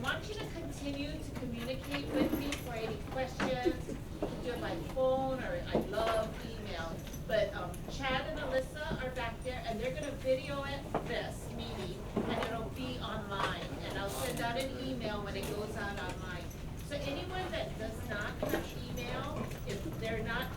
want you to continue to communicate with me for any questions. You can do it by phone or I love email. But Chad and Alyssa are back there, and they're going to video this meeting, and it'll be online. And I'll send out an email when it goes out online. So anyone that does not have email, if they're not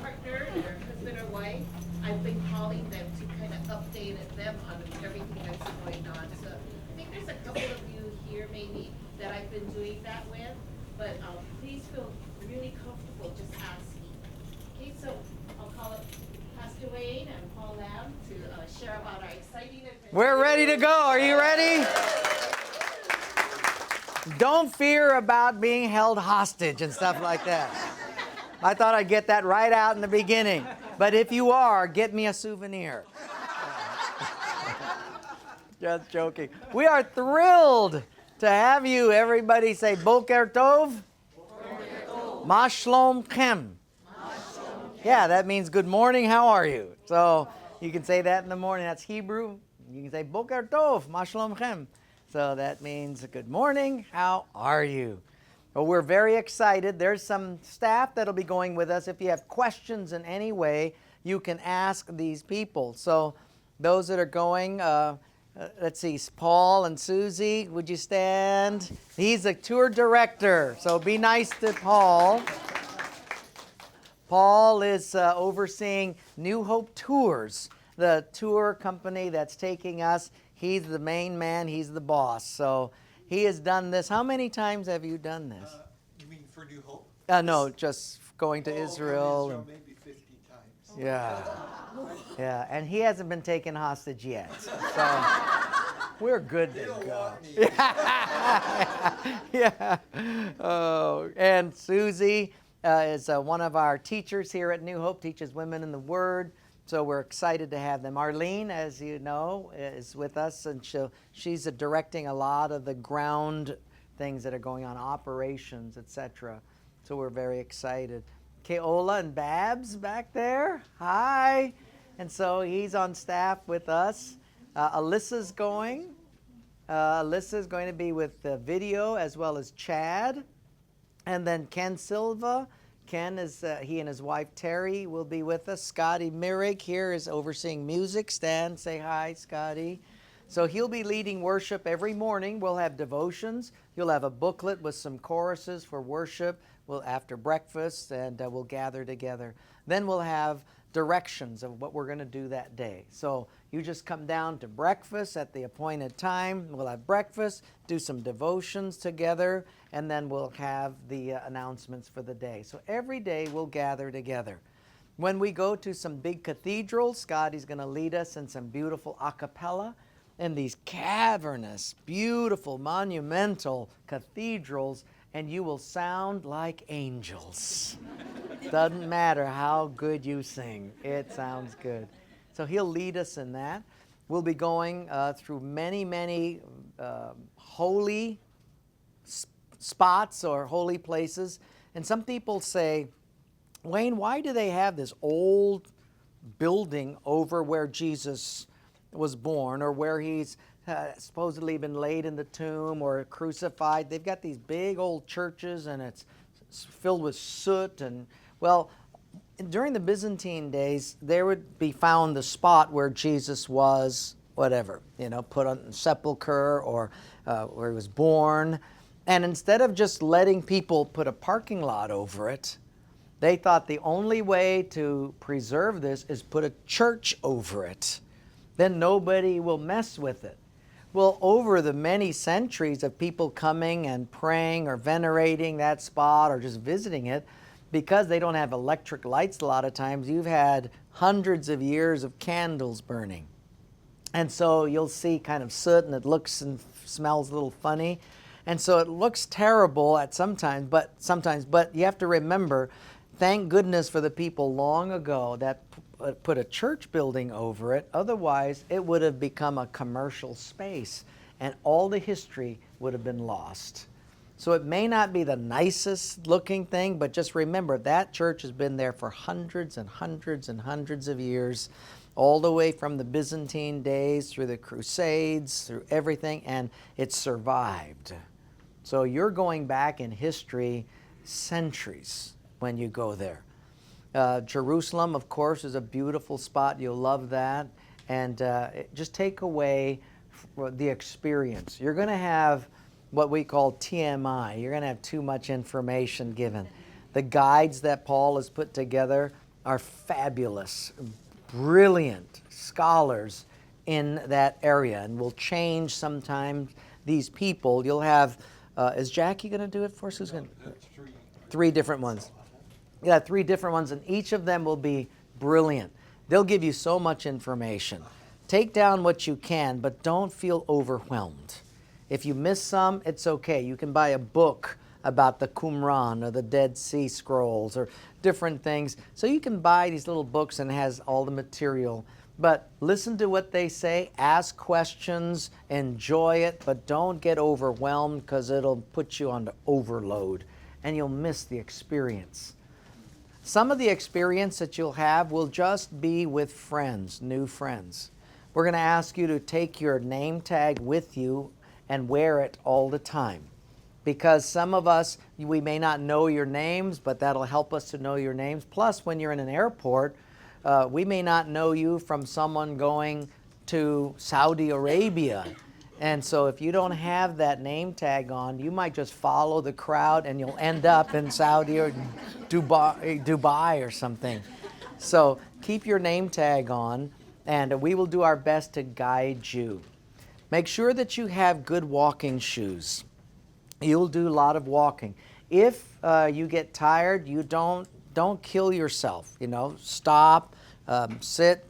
partnered or husband or wife, I've been calling them to kind of update them on everything that's going on. So I think there's a couple of you here maybe that I've been doing that with, but please feel really comfortable just asking. Okay, so I'll call it Pastor Wayne and Paul Lamb to share about our exciting adventure. We're ready to go. Are you ready? Don't fear about being held hostage and stuff like that. I thought I'd get that right out in the beginning. But if you are, get me a souvenir. Just joking. We are thrilled to have you. Everybody say Boker Tov. Ma shlomchem. Yeah, that means good morning. How are you? So you can say that in the morning. That's Hebrew. You can say Boker Tov. Ma shlomchem. So that means good morning. How are you? Well, we're very excited. There's some staff that'll be going with us. If you have questions in any way, you can ask these people. So those that are going, let's see, Paul and Susie, would you stand? He's a tour director, so be nice to Paul. Paul is overseeing New Hope Tours, the tour company that's taking us. He's the main man. He's the boss. So he has done this. How many times have you done this? You mean for New Hope? No, just going to Israel. Israel maybe 50 times. Yeah. Yeah, and he hasn't been taken hostage yet. So we're good to go. Yeah. Oh, and Susie is one of our teachers here at New Hope, teaches women in the Word. So we're excited to have them. Arlene, as you know, is with us, and she's directing a lot of the ground things that are going on, operations, etc. So we're very excited. Keola and Babs back there. Hi. And so he's on staff with us. Alyssa's going. Alyssa's going to be with the video as well as Chad. And then Ken Silva. Ken is, he and his wife Terry will be with us. Scotty Mirig here is overseeing music. Stan, say hi, Scotty. So he'll be leading worship every morning. We'll have devotions. You'll have a booklet with some choruses for worship. We'll after breakfast, and we'll gather together. Then we'll have directions of what we're going to do that day. So you just come down to breakfast at the appointed time. We'll have breakfast, do some devotions together, and then we'll have the announcements for the day. So every day we'll gather together. When we go to some big cathedrals, Scotty's going to lead us in some beautiful a cappella in these cavernous, beautiful, monumental cathedrals, and you will sound like angels. Doesn't matter how good you sing. It sounds good. So he'll lead us in that. We'll be going through many, many holy spots or holy places. And some people say, Wayne, why do they have this old building over where Jesus was born or where he's supposedly been laid in the tomb or crucified? They've got these big old churches and it's filled with soot. And well, during the Byzantine days, there would be found the spot where Jesus was, whatever, put on sepulcher or where he was born. And instead of just letting people put a parking lot over it, they thought the only way to preserve this is put a church over it. Then nobody will mess with it. Well, over the many centuries of people coming and praying or venerating that spot or just visiting it, because they don't have electric lights a lot of times, you've had hundreds of years of candles burning. And so you'll see kind of soot and it looks and smells a little funny. And so it looks terrible at sometimes, but you have to remember, thank goodness for the people long ago that put a church building over it. Otherwise, it would have become a commercial space and all the history would have been lost. So it may not be the nicest looking thing, but just remember that church has been there for hundreds and hundreds and hundreds of years, all the way from the Byzantine days through the Crusades, through everything, and it survived. So you're going back in history centuries when you go there. Jerusalem, of course, is a beautiful spot. You'll love that. And just take away the experience. You're going to have what we call TMI. You're going to have too much information given. The guides that Paul has put together are fabulous, brilliant scholars in that area, and will change sometimes these people. You'll have, is Jackie going to do it for us? Who's going to? Three different ones. Yeah, 3 different ones, and each of them will be brilliant. They'll give you so much information. Take down what you can, but don't feel overwhelmed. If you miss some, it's okay. You can buy a book about the Qumran or the Dead Sea Scrolls or different things. So you can buy these little books and it has all the material. But listen to what they say, ask questions, enjoy it, but don't get overwhelmed because it'll put you on overload and you'll miss the experience. Some of the experience that you'll have will just be with friends, new friends. We're going to ask you to take your name tag with you and wear it all the time. Because some of us, we may not know your names, but that'll help us to know your names. Plus, when you're in an airport, we may not know you from someone going to Saudi Arabia. And so if you don't have that name tag on, you might just follow the crowd and you'll end up in Saudi or Dubai or something. So keep your name tag on, and we will do our best to guide you. Make sure that you have good walking shoes. You'll do a lot of walking. If you get tired, you don't kill yourself. Stop, sit,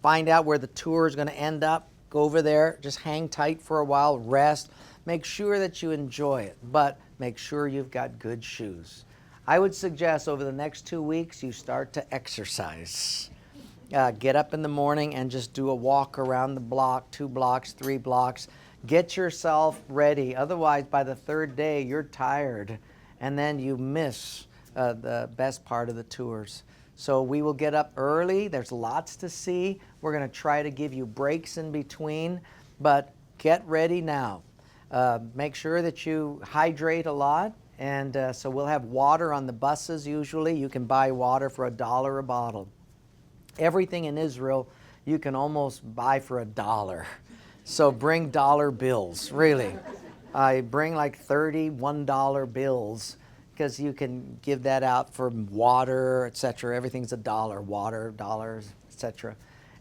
find out where the tour is going to end up. Go over there, just hang tight for a while, rest. Make sure that you enjoy it, but make sure you've got good shoes. I would suggest over the next 2 weeks you start to exercise. Get up in the morning and just do a walk around the block, 2 blocks, 3 blocks. Get yourself ready. Otherwise, by the 3rd day, you're tired, and then you miss the best part of the tours. So we will get up early. There's lots to see. We're going to try to give you breaks in between, but get ready now. Make sure that you hydrate a lot, and so we'll have water on the buses usually. You can buy water for $1 a bottle. Everything in Israel you can almost buy for $1. So bring dollar bills, really. I bring like 30 $1 bills, because you can give that out for water, etc. Everything's $1, water, dollars, etc.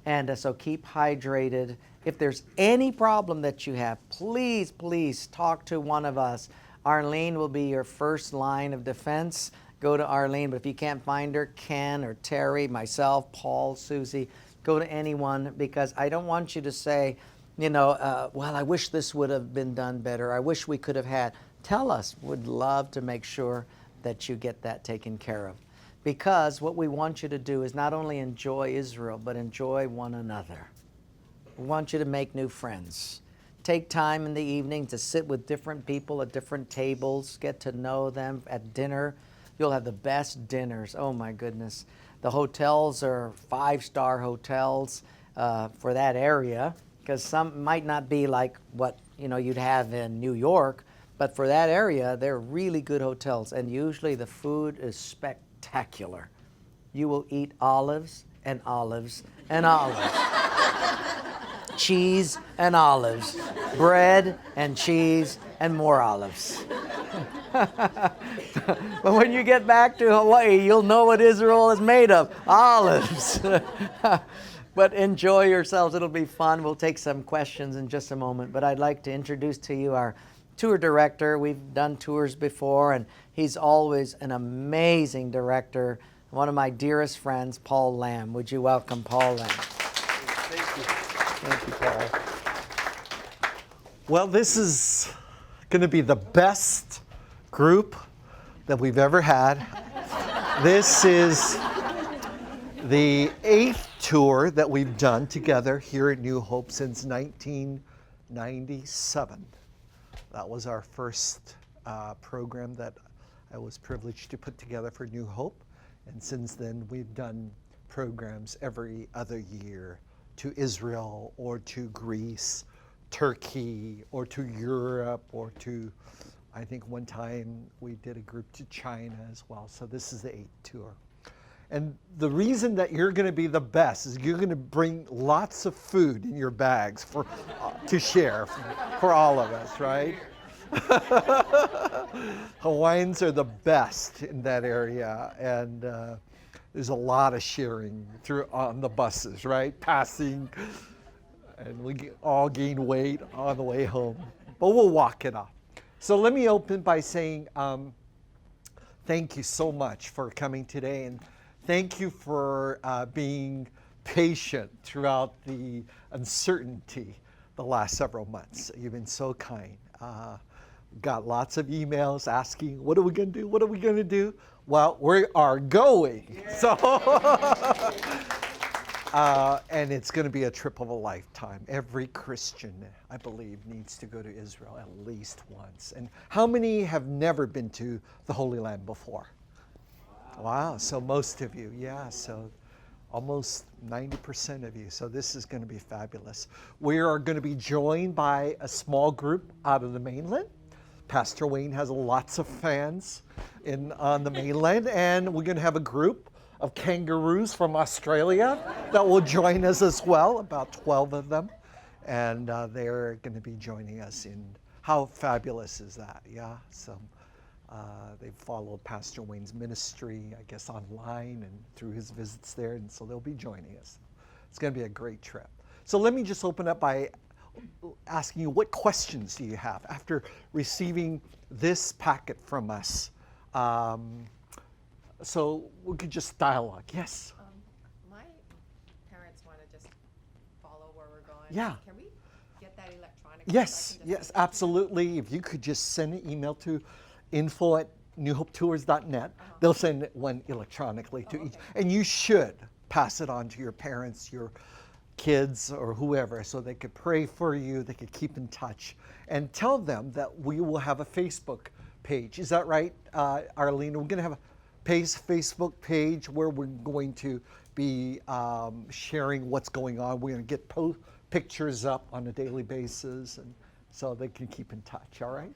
And so keep hydrated. If there's any problem that you have, please, please talk to one of us. Arlene will be your first line of defense. Go to Arlene, but if you can't find her, Ken or Terry, myself, Paul, Susie, go to anyone, because I don't want you to say, well, I wish this would have been done better. I wish we could have had. Tell us. Would love to make sure that you get that taken care of. Because what we want you to do is not only enjoy Israel, but enjoy one another. We want you to make new friends. Take time in the evening to sit with different people at different tables, get to know them at dinner. You'll have the best dinners. Oh my goodness. The hotels are 5-star hotels for that area, because some might not be like what you'd have in New York, but for that area, they're really good hotels, and usually the food is spectacular. You will eat olives and olives and olives. Cheese and olives. Bread and cheese and more olives. But when you get back to Hawaii, you'll know what Israel is made of. Olives. But enjoy yourselves. It'll be fun. We'll take some questions in just a moment. But I'd like to introduce to you our tour director. We've done tours before, and he's always an amazing director. One of my dearest friends, Paul Lamb. Would you welcome Paul Lamb? Thank you. Thank you, Paul. Well, this is going to be the best group that we've ever had. This is the 8th tour that we've done together here at New Hope since 1997. That was our first program that I was privileged to put together for New Hope. And since then, we've done programs every other year to Israel or to Greece, Turkey, or to Europe, or to I think one time we did a group to China as well. So this is the 8th tour. And the reason that you're going to be the best is you're going to bring lots of food in your bags for to share for all of us, right? Hawaiians are the best in that area, and there's a lot of sharing through on the buses, right? Passing, and we all gain weight on the way home, but we'll walk it off. So let me open by saying thank you so much for coming today, and thank you for being patient throughout the uncertainty the last several months. You've been so kind. Got lots of emails asking, what are we going to do? What are we going to do? Well, we are going. Yeah. So, and it's going to be a trip of a lifetime. Every Christian, I believe, needs to go to Israel at least once. And how many have never been to the Holy Land before? Wow, so most of you, yeah, so almost 90% of you. So this is going to be fabulous. We are going to be joined by a small group out of the mainland. Pastor Wayne has lots of fans on the mainland, and we're going to have a group of kangaroos from Australia that will join us as well, about 12 of them, and they're going to be joining us in, how fabulous is that, yeah? So they've followed Pastor Wayne's ministry, I guess, online and through his visits there, and so they'll be joining us. It's going to be a great trip. So let me just open up by asking you, what questions do you have after receiving this packet from us? So we could just dialogue. Yes? My parents want to just follow where we're going. Yeah. Can we get that electronically? Yes, yes, absolutely. If you could just send an email to info@newhopetours.net. They'll send one electronically to each. And you should pass it on to your parents, your kids, or whoever, so they could pray for you, they could keep in touch. And tell them that we will have a Facebook page. Is that right, Arlene? We're going to have a Facebook page where we're going to be sharing what's going on. We're going to get pictures up on a daily basis, and so they can keep in touch, all right?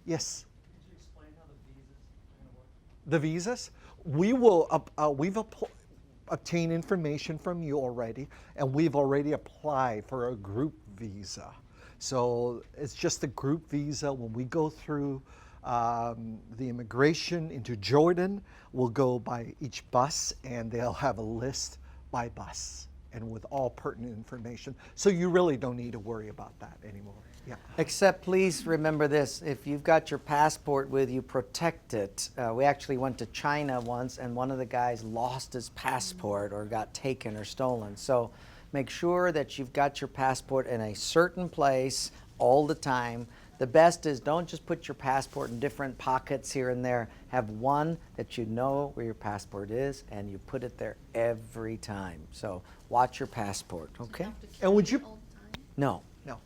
Yes? Could you explain how the visas are going to work? The visas? We will, we've obtained information from you already, and we've already applied for a group visa. So it's just a group visa. When we go through the immigration into Jordan, we'll go by each bus, and they'll have a list by bus and with all pertinent information. So you really don't need to worry about that anymore. Yeah. Except please remember this, if you've got your passport with you, protect it. We actually went to China once, and one of the guys lost his passport or got taken or stolen. So make sure that you've got your passport in a certain place all the time. The best is don't just put your passport in different pockets here and there. Have one that you know where your passport is, and you put it there every time. So watch your passport, okay? And would you? No. No.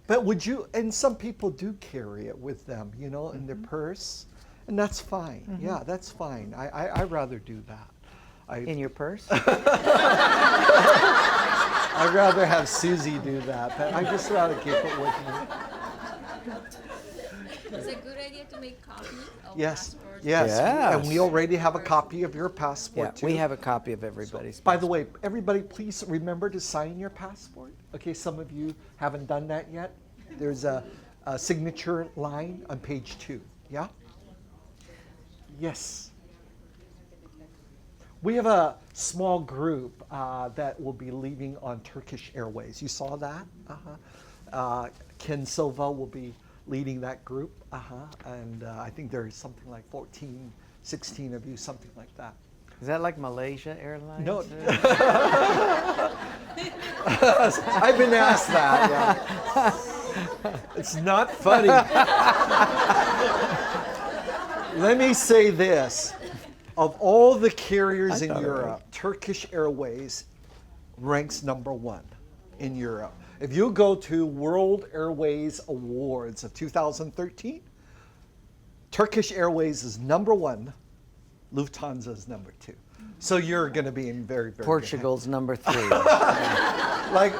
But would you, and some people do carry it with them, you know, in their purse, and that's fine. Yeah, that's fine. I'd rather do that. In your purse? I'd rather have Susie do that, but I just rather keep it with me. It's a good idea to make copies of Yes, passports. yes. Yes. And we already have a copy of your passport, Yeah, too. we have a copy of everybody's. By the way, everybody, please remember to sign your passport. Okay, some of you haven't done that yet. There's a signature line on page 2. Yeah? Yes. We have a small group that will be leaving on Turkish Airways. You saw that? Ken Silva will be leading that group. And I think there's something like 14, 16 of you, something like that. Is that like Malaysia Airlines? No. I've been asked that. Yeah. It's not funny. Let me say this. Of all the carriers in Europe, Turkish Airways ranks #1 in Europe. If you go to World Airways Awards of 2013, Turkish Airways is #1, Lufthansa is #2. So you're going to be in very, very Portugal's #3. like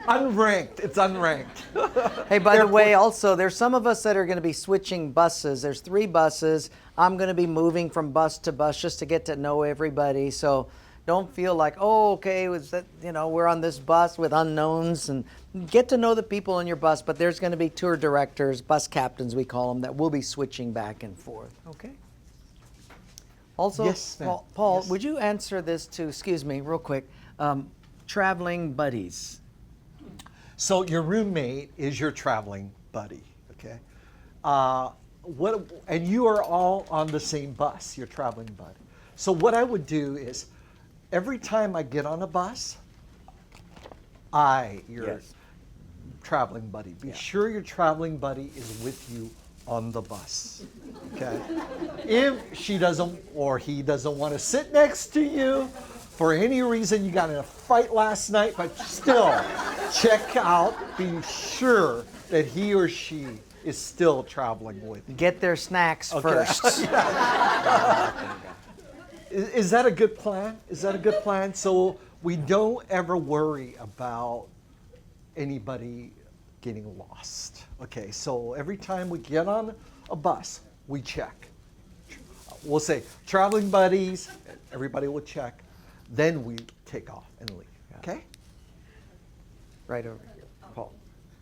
Unranked. It's unranked. Hey, by the way, also, there's some of us that are going to be switching buses. There's 3 buses. I'm going to be moving from bus to bus just to get to know everybody. So don't feel like, oh, okay, was that, we're on this bus with unknowns, and get to know the people in your bus. But there's going to be tour directors, bus captains, we call them, that will be switching back and forth. Okay. Also, Yes, ma'am. Paul, Yes. would you answer this to, excuse me, real quick, traveling buddies? So your roommate is your traveling buddy, okay? And you are all on the same bus, your traveling buddy. So what I would do is, every time I get on a bus, your Yes. traveling buddy, be sure your traveling buddy is with you on the bus, okay? If she doesn't or he doesn't want to sit next to you, for any reason, you got in a fight last night, but still, check out, be sure that he or she is still traveling with you. Get their snacks first. Is that a good plan? Is that a good plan? So we don't ever worry about anybody getting lost. Okay, so every time we get on a bus, we check. We'll say, traveling buddies, everybody will check. Then we take off and leave, okay? Right over here, Paul.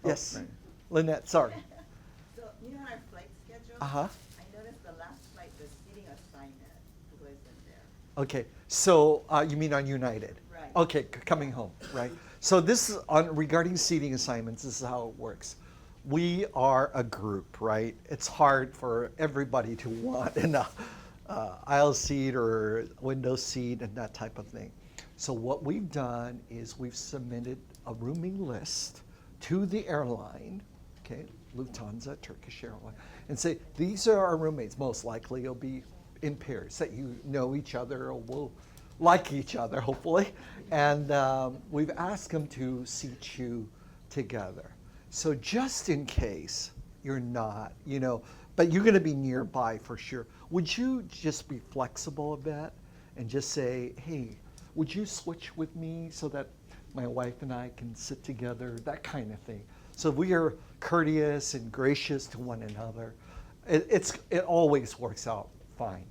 Yes, right. Lynette, sorry. So, our flight schedule? Uh-huh. I noticed the last flight, the seating assignment wasn't there. Okay, so you mean on United? Right. Okay, coming home, right? So this is regarding seating assignments, this is how it works. We are a group, right? It's hard for everybody to want an aisle seat or window seat and that type of thing. So what we've done is we've submitted a rooming list to the airline, okay, Lufthansa, Turkish Airlines, and say, these are our roommates. Most likely it'll be in pairs that you know each other or will like each other, hopefully. And we've asked them to seat you together. So just in case you're not, but you're going to be nearby for sure, would you just be flexible a bit and just say, hey, would you switch with me so that my wife and I can sit together, that kind of thing. So we are courteous and gracious to one another. It always works out fine.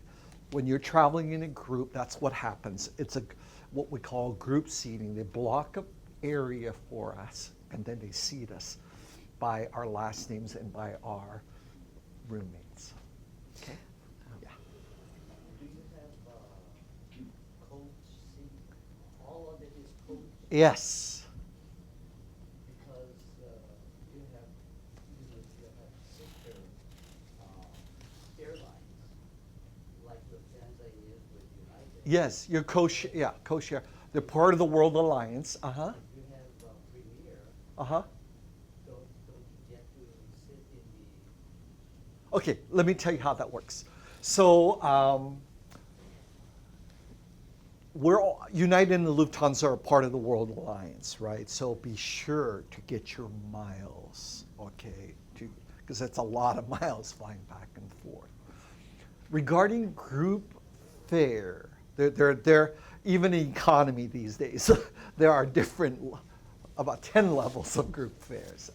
When you're traveling in a group, that's what happens. It's what we call group seating. They block an area for us, and then they seat us by our last names and by our roommates. Okay? Yeah. Do you have coach seat? All of it is coach? Yes. Because you have sister airlines, like Lufthansa is with United. Yes, you're co-share. They're part of the World Alliance. Uh-huh. If you have Premier, Uh-huh. don't you get to sit in the... Okay, let me tell you how that works. So United and the Lufthansa are part of the World Alliance, right? So be sure to get your miles, okay? Because that's a lot of miles flying back and forth. Regarding group fare, they're even in economy these days. There are about 10 levels of group fares,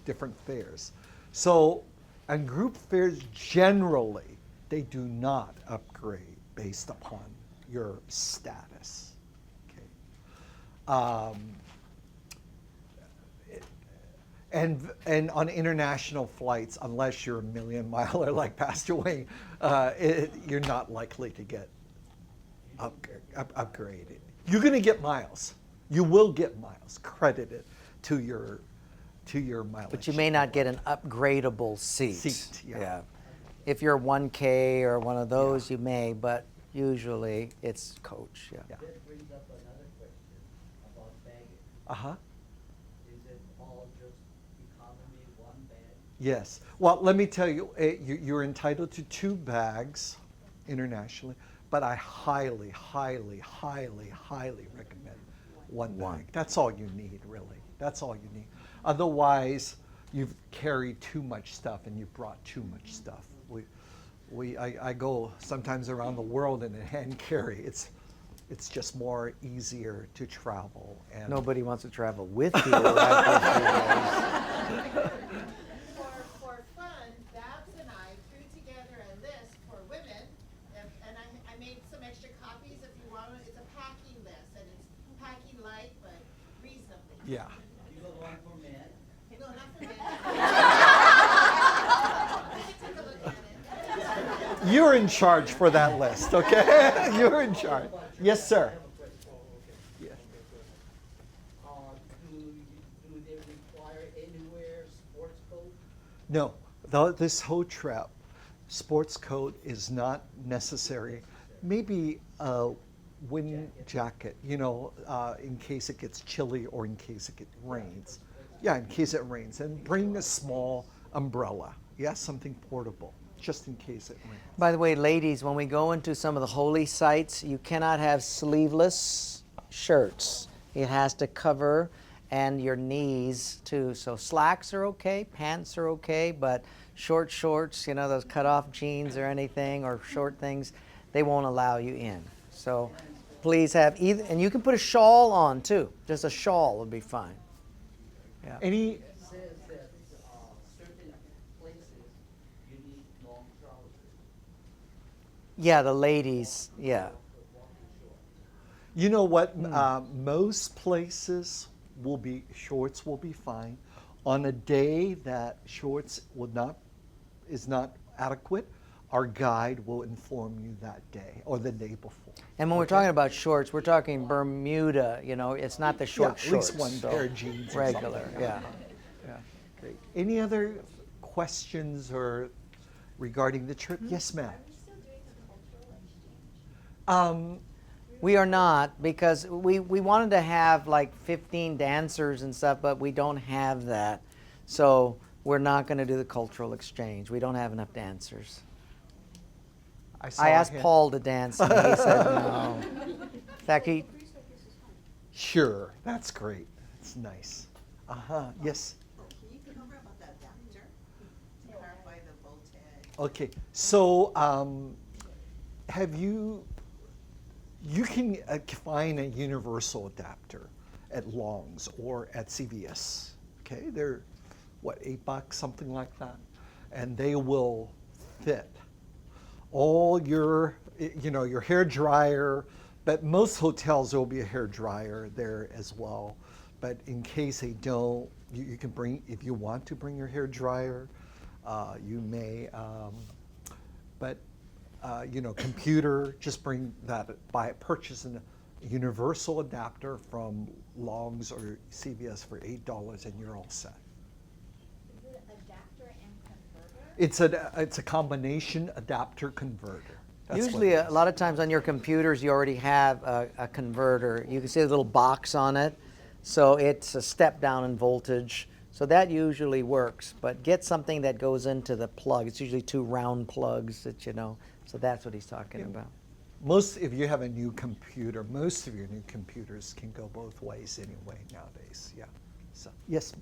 different fares. So, and group fares generally, they do not upgrade based upon your status. Okay. And on international flights, unless you're a million miler like Pastor Wayne, you're not likely to get upgraded. You're going to get miles. You will get miles credited to your mileage. But you may not get an upgradable seat. Seat, yeah. If you're 1K or one of those, you may, but usually it's coach. Yeah. Yeah. That brings up another question about baggage. Uh-huh. Is it all just economy, one bag? Yes. Well, let me tell you, you're entitled to 2 bags internationally, but I highly, highly, highly, highly recommend one bag. That's all you need, really. That's all you need. Otherwise, you've carried too much stuff and you've brought too much stuff. I go sometimes around the world in a hand carry. It's just more easier to travel. And Nobody wants to travel with you after 3 days. For fun, Babs and I threw together a list for women, and I made some extra copies if you want it. It's a packing list, and it's packing light, but reasonably. yeah. You got one for men? No, not for men. You can take a look at it. You're in charge for that list, okay? You're in charge. Yes, sir. I have a question. Yeah. Do they require anywhere sports coat? No, this whole trip, sports coat is not necessary. Maybe a wind jacket, in case it gets chilly or in case it rains. Yeah, in case it rains. And bring a small umbrella. Yeah, something portable, just in case it rains. By the way, ladies, when we go into some of the holy sites, you cannot have sleeveless shirts. It has to cover and your knees too. So slacks are okay, pants are okay, but short shorts, those cut-off jeans or anything, or short things, they won't allow you in. So please have either, and you can put a shawl on too. Just a shawl would be fine. Yeah. Any, It says that certain places you need long trousers. Yeah, the ladies, yeah. you know what? Most places shorts will be fine. On a day that shorts is not adequate, our guide will inform you that day or the day before. And when we're talking about shorts, we're talking Bermuda, it's not the short Yeah, at least shorts. one so pair of jeans or regular, something. yeah. Great. Any other questions or regarding the trip? Yes, ma'am. We are not, because we wanted to have like 15 dancers and stuff, but we don't have that. So we're not going to do the cultural exchange. We don't have enough dancers. I asked Paul to dance, and he said no. In fact, Sure, that's great. That's nice. Yes. Can you cover about the adapter to clarify the voltage? Okay. So, have you can find a universal adapter at Long's or at CVS. Okay, they're what, $8, something like that, and they will fit all your your hair dryer. But most hotels there will be a hair dryer there as well. But in case they don't, you can bring, if you want to bring your hair dryer, you may. Computer, just bring that, purchase a universal adapter from Long's or CVS for $8 and you're all set. Is it adapter and converter? It's a combination adapter converter. That's what usually, it a is. lot of times on your computers, you already have a converter. You can see a little box on it. So it's a step down in voltage. So that usually works. But get something that goes into the plug. It's usually 2 round plugs that So that's what he's talking about. If you have a new computer, most of your new computers can go both ways anyway nowadays. Yeah. So yes.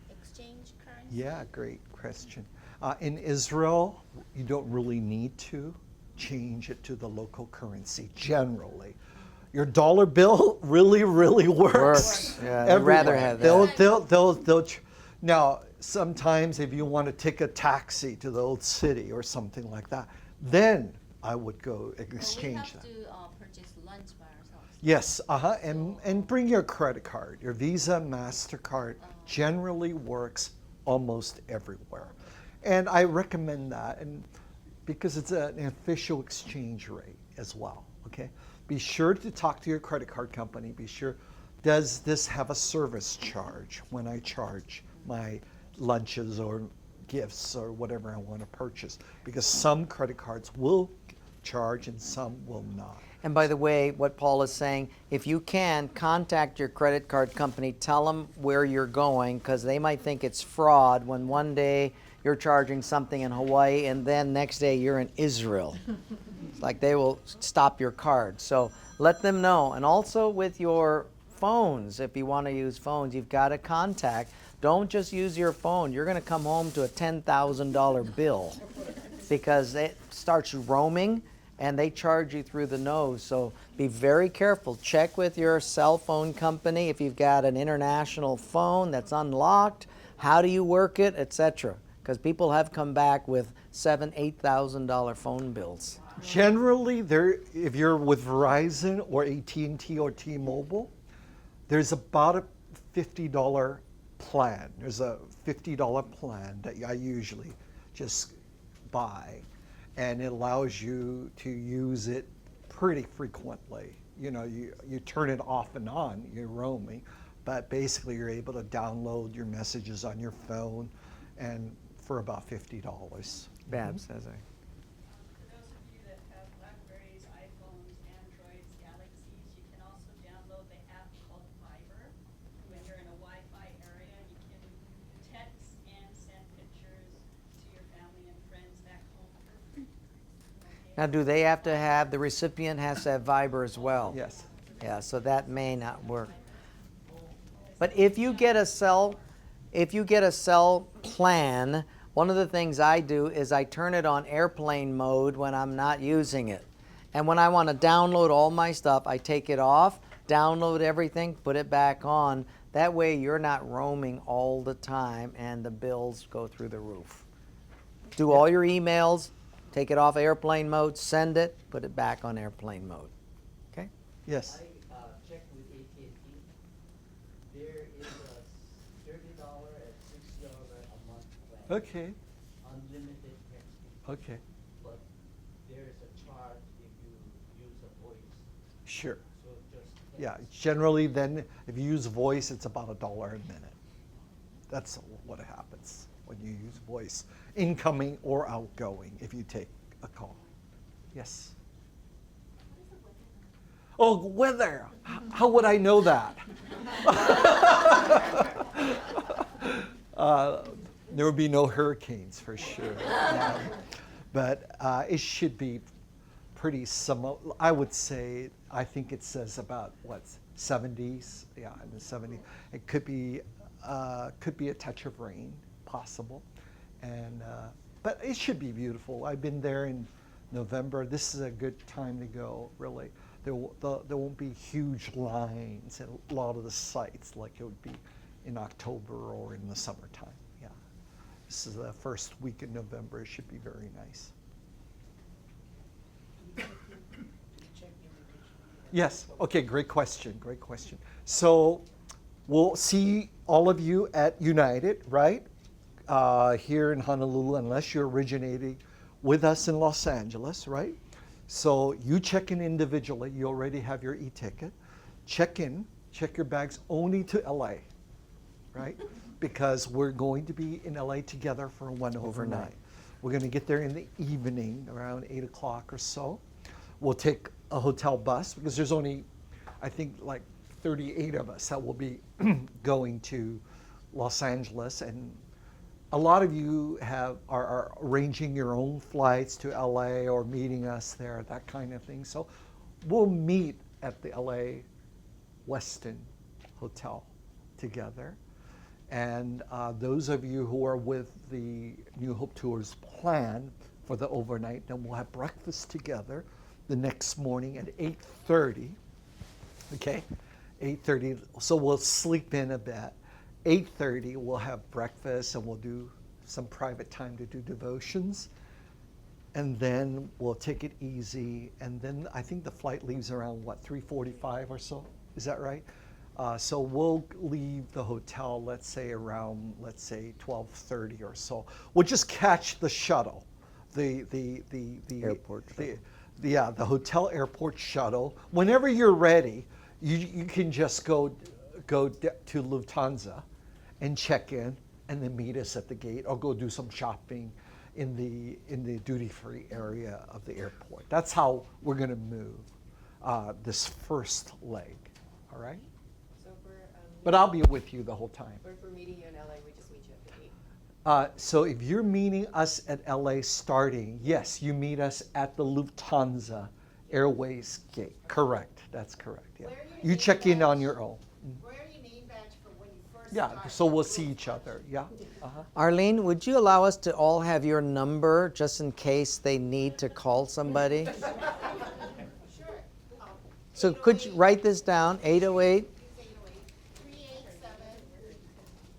Exchange currency? Yeah, great question. In Israel, you don't really need to change it to the local currency generally. Your dollar bill really, really works. Yeah, I'd rather have that. Now, sometimes if you want to take a taxi to the old city or something like that, then I would go exchange that. But we have to purchase lunch by ourselves. Yes, and bring your credit card. Your Visa, MasterCard generally works almost everywhere. And I recommend that, and because it's an official exchange rate as well, okay? Be sure to talk to your credit card company. Be sure, does this have a service charge when I charge my lunches or gifts or whatever I want to purchase? Because some credit cards will charge and some will not. And by the way, what Paul is saying, if you can, contact your credit card company, tell them where you're going, because they might think it's fraud when one day you're charging something in Hawaii and then next day you're in Israel. It's like they will stop your card. So let them know. And also with your phones, if you want to use phones, you've got to contact. Don't just use your phone. You're going to come home to a $10,000 bill because it starts roaming. and they charge you through the nose. So be very careful. Check with your cell phone company if you've got an international phone that's unlocked. How do you work it, etc. Because people have come back with $7,000-8,000 phone bills. Generally, there, if you're with Verizon or AT&T or T-Mobile, there's about a $50 plan. There's a $50 plan that I usually just buy, and it allows you to use it pretty frequently. You know, you turn it off and on, you're roaming, but basically you're able to download your messages on your phone, and for about $50. Babs says I. For those of you that have Blackberries, iPhones, Androids, Galaxies, you can also download the app called Viber. When you're in a Wi-Fi area, you can text and send pictures to your family and friends back home for free. Now, do they have to have, the recipient has to have Viber as well? Yes. Yeah, so that may not work. But if you get a cell plan, one of the things I do is I turn it on airplane mode when I'm not using it. And when I want to download all my stuff, I take it off, download everything, put it back on. That way you're not roaming all the time and the bills go through the roof. Do all your emails, take it off airplane mode, send it, put it back on airplane mode. Okay? Yes. I checked with AT&T. There is a $30 and $60 a month plan. Okay. Unlimited texting. Okay. But there is a charge if you use a voice. Sure. So just Yeah. text. Generally, then, if you use voice, it's about $1 a minute. That's what happens when you use voice, incoming or outgoing, if you take a call. Yes. Oh, weather. How would I know that? There would be no hurricanes for sure. But it should be pretty similar. I would say, I think it says about, what, 70s? Yeah, in the 70s. It could be a touch of rain, possible. And, but it should be beautiful. I've been there in November. This is a good time to go, really. There won't be huge lines at a lot of the sites like it would be in October or in the summertime. Yeah, this is the first week in November. It should be very nice. Yes. Okay. Great question. Great question. So we'll see all of you at United, right? Here in Honolulu, unless you're originating with us in Los Angeles, right? So you check in individually. You already have your e-ticket. Check in. Check your bags only to LA, right? Because we're going to be in LA together for one overnight. We're going to get there in the evening, around 8 o'clock or so. We'll take a hotel bus because there's only, I think, like 38 of us that will be going to Los Angeles, and a lot of you are arranging your own flights to LA or meeting us there, that kind of thing. So we'll meet at the LA Westin Hotel together. And those of you who are with the New Hope Tours plan for the overnight, then we'll have breakfast together the next morning at 8:30. Okay, 8:30. So we'll sleep in a bit. 8:30, we'll have breakfast and we'll do some private time to do devotions. And then we'll take it easy. And then I think the flight leaves around, what, 3:45 or so? Is that right? So we'll leave the hotel, let's say around, 12:30 or so. We'll just catch the shuttle, the Airport shuttle. the hotel airport shuttle. Whenever you're ready, you can just go to Lufthansa and check in, and then meet us at the gate, or go do some shopping in the duty-free area of the airport. That's how we're going to move this first leg. All right. So if we're, But I'll be with you the whole time. or if we're meeting you in LA, we just meet you at the gate. So if you're meeting us at LA starting, yes, you meet us at the Lufthansa Airways gate. Correct. That's correct. Yeah. Where are your You check in name on badge? your own. Wear your name badge for when you Yeah, so we'll see each other. Yeah. Uh-huh. Arlene, would you allow us to all have your number just in case they need to call somebody? Sure. So could you write this down, 808?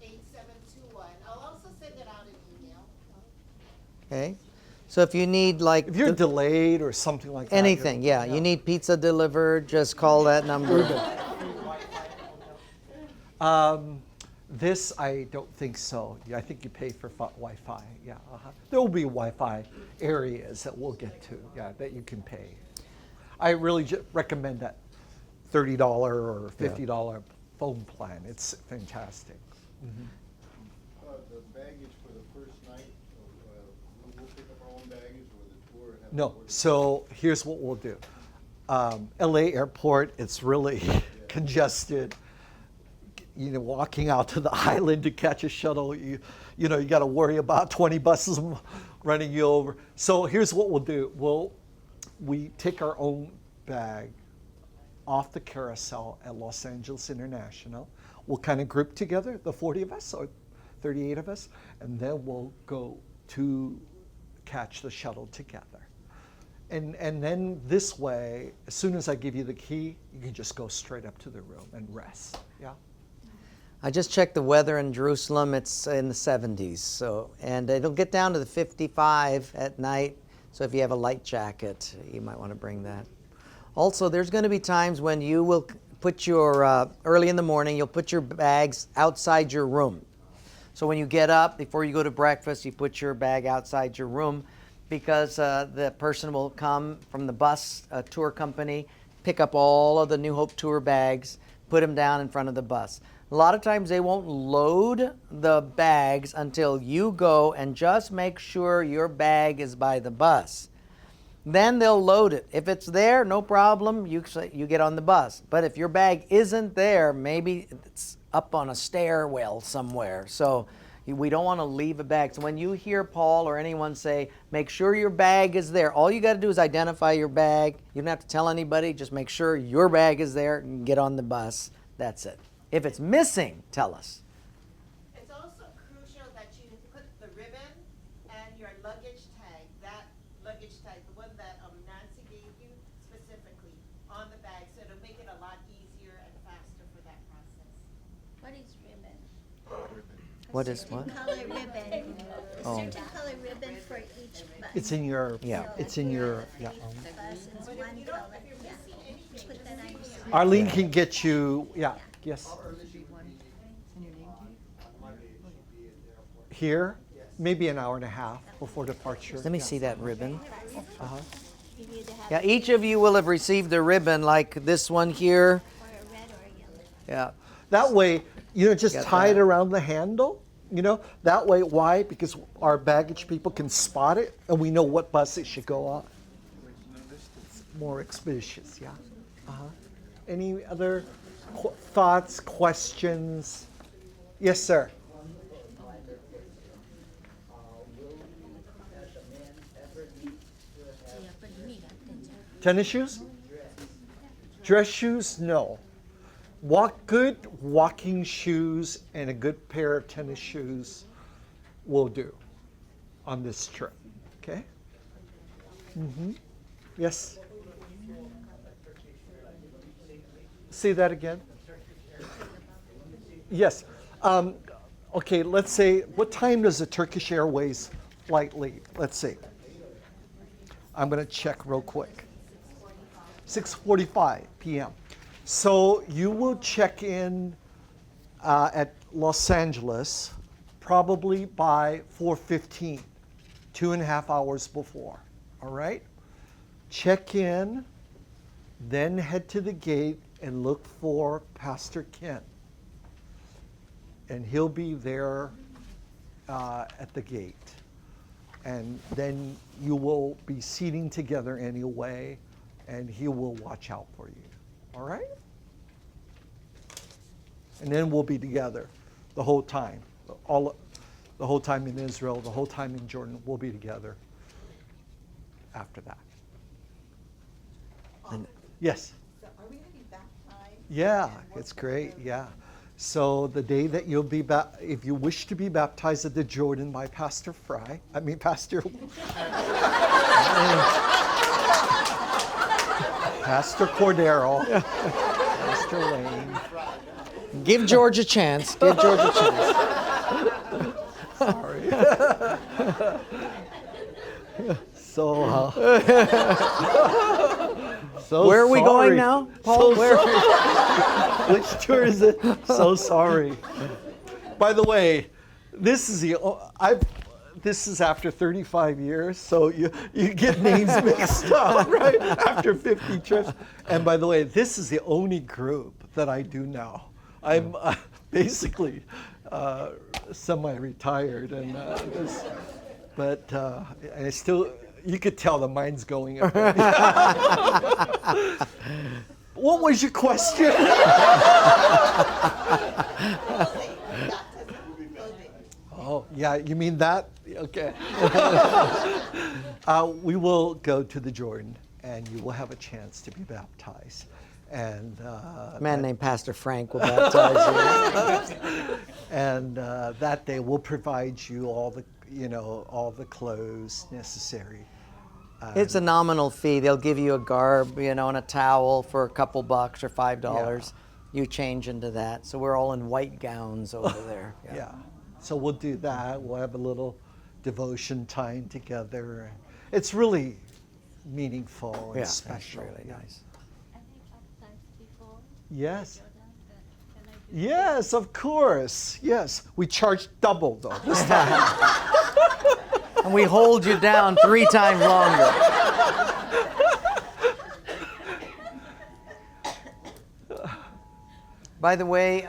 387-8721. I'll also send it out in email. Okay. So if you need like If you're the- delayed or something like that. anything, yeah, you need pizza delivered, just call that number. This, I don't think so. Yeah, I think you pay for Wi-Fi. Yeah, there will be Wi-Fi areas that we'll get to. Yeah, that you can pay. I really recommend that $30 or $50 phone plan. It's fantastic. The baggage for the first night, we'll pick up our own baggage or the tour have. No, so here's what we'll do. LA airport, it's really congested. You know, walking out to the island to catch a shuttle, you got to worry about 20 buses running you over. So here's what we'll do. We take our own bag off the carousel at Los Angeles International. We'll kind of group together, the 40 of us or 38 of us, and then we'll go to catch the shuttle together. And then this way, as soon as I give you the key, you can just go straight up to the room and rest. Yeah. I just checked the weather in Jerusalem. It's in the 70s, and it'll get down to the 55 at night. So if you have a light jacket, you might want to bring that. Also, there's going to be times when you will put your early in the morning. You'll put your bags outside your room. So when you get up before you go to breakfast, you put your bag outside your room, because the person will come from the bus tour company, pick up all of the New Hope tour bags, put them down in front of the bus. A lot of times they won't load the bags until you go and just make sure your bag is by the bus. Then they'll load it. If it's there, no problem, you get on the bus. But if your bag isn't there, maybe it's up on a stairwell somewhere. So we don't want to leave a bag. So when you hear Paul or anyone say, make sure your bag is there, all you got to do is identify your bag. You don't have to tell anybody. Just make sure your bag is there and get on the bus. That's it. If it's missing, tell us. It's also crucial that you put the ribbon and your luggage tag, that luggage tag, the one that Nancy gave you specifically, on the bag, so it'll make it a lot easier and faster for that process. What is ribbon? What is what? Color ribbon. Oh. A certain color ribbon for each bus. It's in your, Yeah. it's in your, yeah. Bus is one color. Yeah. Put that on your. Arlene can get you, yeah, yes. Here, maybe an hour and a half before departure. Let me Yeah. see that ribbon. You need to have Yeah, each of you will have received a ribbon like this one here. or a red or a yellow. Yeah. That way, just Got tie it that. around the handle, that way, why? Because our baggage people can spot it and we know what bus it should go on. It's more expeditious, yeah. Any other thoughts, questions? Yes, sir. Tennis shoes? Dress shoes? No. Good walking shoes and a good pair of tennis shoes will do on this trip. Okay? Yes? Say that again. Yes. Okay, let's say, what time does the Turkish Airways flight leave? Let's see. I'm going to check real quick. 6:45 p.m. So you will check in at Los Angeles probably by 4:15, 2.5 hours before. All right? Check in, then head to the gate and look for Pastor Ken. And he'll be there at the gate. And then you will be seating together anyway, and he will watch out for you. All right? And then we'll be together the whole time. The whole time in Israel, the whole time in Jordan, we'll be together after that. Yes? So are we gonna be baptized? Yeah, And what's it's the great. prayer? Yeah. So the day that you'll be if you wish to be baptized at the Jordan by Pastor Pastor Cordero, Pastor Wayne. Give George a chance. Give George a chance. Sorry. So, Where are we going sorry. now, Paul? So Where? sorry. Which tour is it? So sorry. By the way, this is this is after 35 years, so you get names mixed up, right? After 50 trips. And by the way, this is the only group that I do now. I'm basically semi-retired, and but I still. You could tell the mind's going a bit. What was your question? Oh, yeah, you mean that? Okay. We will go to the Jordan, and you will have a chance to be baptized. And A man named Pastor Frank will baptize you. and that day we'll provide you all the clothes necessary. It's a nominal fee. They'll give you a garb, and a towel for a couple bucks or $5. Yeah. You change into that. So we're all in white gowns over there. Yeah. So we'll do that. We'll have a little devotion time together. It's really meaningful and Yeah, special. that's really Yeah. nice. I think baptized before. Yes. Can I do Yes, of course. Yes. We charge double though this time. And we hold you down 3 times longer. By the way,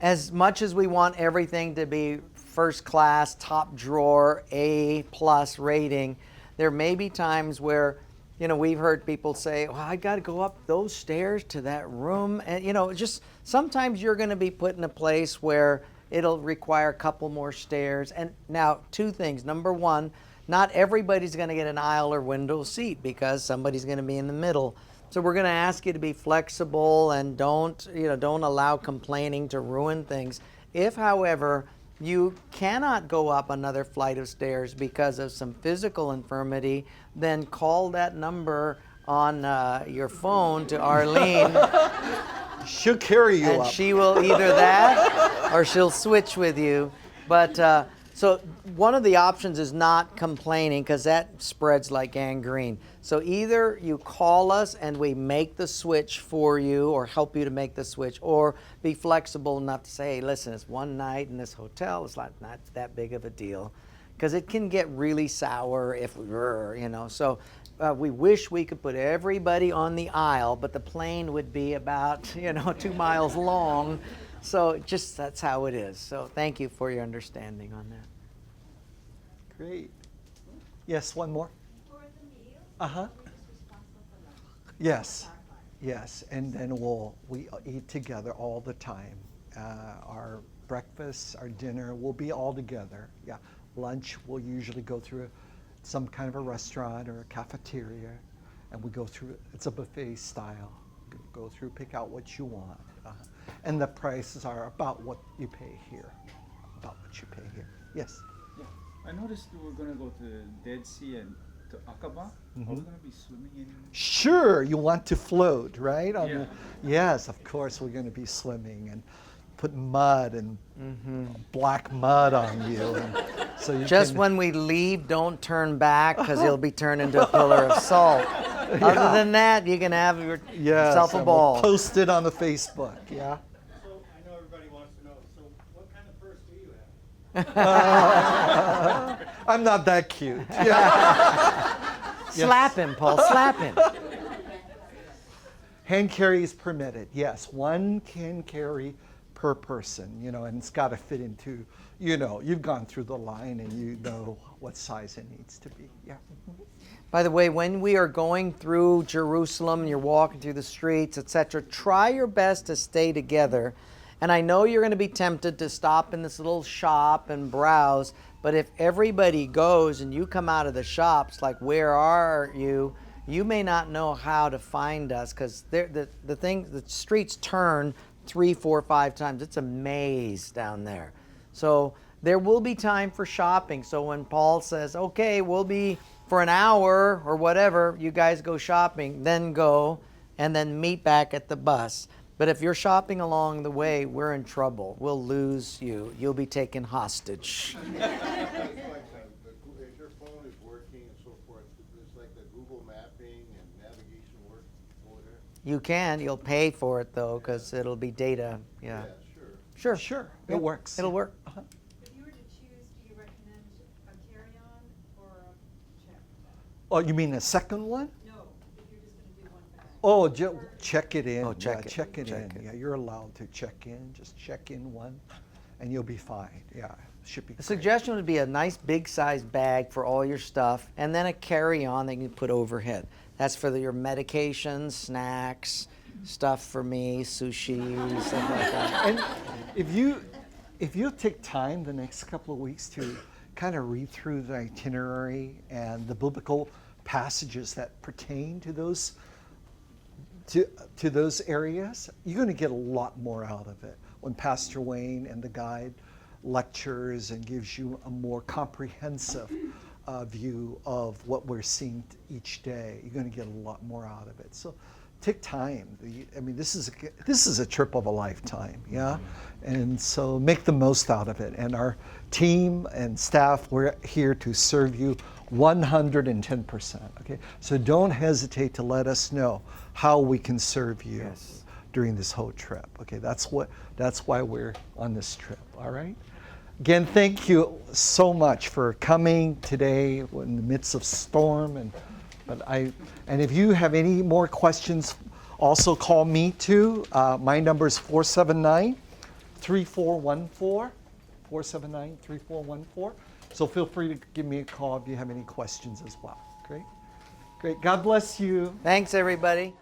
as much as we want everything to be first class, top drawer, A+ rating, there may be times where, we've heard people say, well, I got to go up those stairs to that room. And, just sometimes you're going to be put in a place where it'll require a couple more stairs. And now, 2 things. Number 1, not everybody's going to get an aisle or window seat because somebody's going to be in the middle. So we're going to ask you to be flexible and don't allow complaining to ruin things. If, however, you cannot go up another flight of stairs because of some physical infirmity, then call that number on your phone to Arlene. She'll carry you And up. she will either that or she'll switch with you. But so one of the options is not complaining because that spreads like gangrene. So either you call us and we make the switch for you or help you to make the switch, or be flexible enough to say, hey, listen, it's one night in this hotel. It's not that big of a deal. Because it can get really sour if So we wish we could put everybody on the aisle, but the plane would be about 2 miles long. So just that's how it is. So thank you for your understanding on that. Great. Yes, one more. for the meal? Uh-huh. We're just responsible for lunch. Yes. Yes, and then we eat together all the time. Our breakfast, our dinner will be all together. Yeah. Lunch, we'll usually go through some kind of a restaurant or a cafeteria, and we go through, it's a buffet style. Go through, pick out what you want. And the prices are about what you pay here. Yes. Yeah, I noticed we're gonna go to Dead Sea and to Aqaba. Are we gonna be swimming in? Sure, you want to float, right? Yeah. Yes, of course we're going to be swimming and put mud and black mud on you. And so you Just can, when we leave, don't turn back because you'll be turned into a pillar of salt. Other than that, you can have yourself a and ball. We'll post it on the Facebook. Yeah. So, I know everybody wants to know, so what kind of purse do you have? I'm not that cute. Yeah. Slap him, Paul. Slap him. Hand carry is permitted. Yes, 1 can carry per person, and it's got to fit into, you've gone through the line and you know what size it needs to be. Yeah. By the way, when we are going through Jerusalem, you're walking through the streets, etc., try your best to stay together. And I know you're going to be tempted to stop in this little shop and browse, but if everybody goes and you come out of the shops, like, where are you? You may not know how to find us because the streets turn 3, 4, 5 times. It's a maze down there. So there will be time for shopping. So when Paul says, okay, we'll be for an hour or whatever, you guys go shopping, then go and then meet back at the bus. But if you're shopping along the way, we're in trouble. We'll lose you. You'll be taken hostage. It's like as your phone is working and so forth, it's like the Google mapping and navigation work over there. You can. You'll pay for it, though, because it'll be data. Yeah. Sure. Sure. It works. It'll work. If you were to choose, do you recommend a carry-on or a check bag? Oh, you mean a second one? No, if you're just gonna do one bag. Oh, check it in. Oh, check Yeah, it. check it Check in. it. Yeah, you're allowed to check in. Just check in one, and you'll be fine. Yeah, should be. The great. suggestion would be a nice big size bag for all your stuff, and then a carry-on that you can put overhead. That's for your medications, snacks, stuff for me, sushi, stuff like that. And if you take time the next couple of weeks to kind of read through the itinerary and the biblical passages that pertain to those to those areas, you're going to get a lot more out of it when Pastor Wayne and the guide lectures and gives you a more comprehensive view of what we're seeing each day. You're going to get a lot more out of it. So take time. I mean, this is a trip of a lifetime, yeah? And so make the most out of it. And our team and staff, we're here to serve you 110%, okay? So don't hesitate to let us know how we can serve you Yes. during this whole trip, okay? That's why we're on this trip, all right? Again, thank you so much for coming today in the midst of storm. And if you have any more questions, also call me too. My number is 479-3414, 479-3414. So feel free to give me a call if you have any questions as well. Great. God bless you. Thanks, everybody.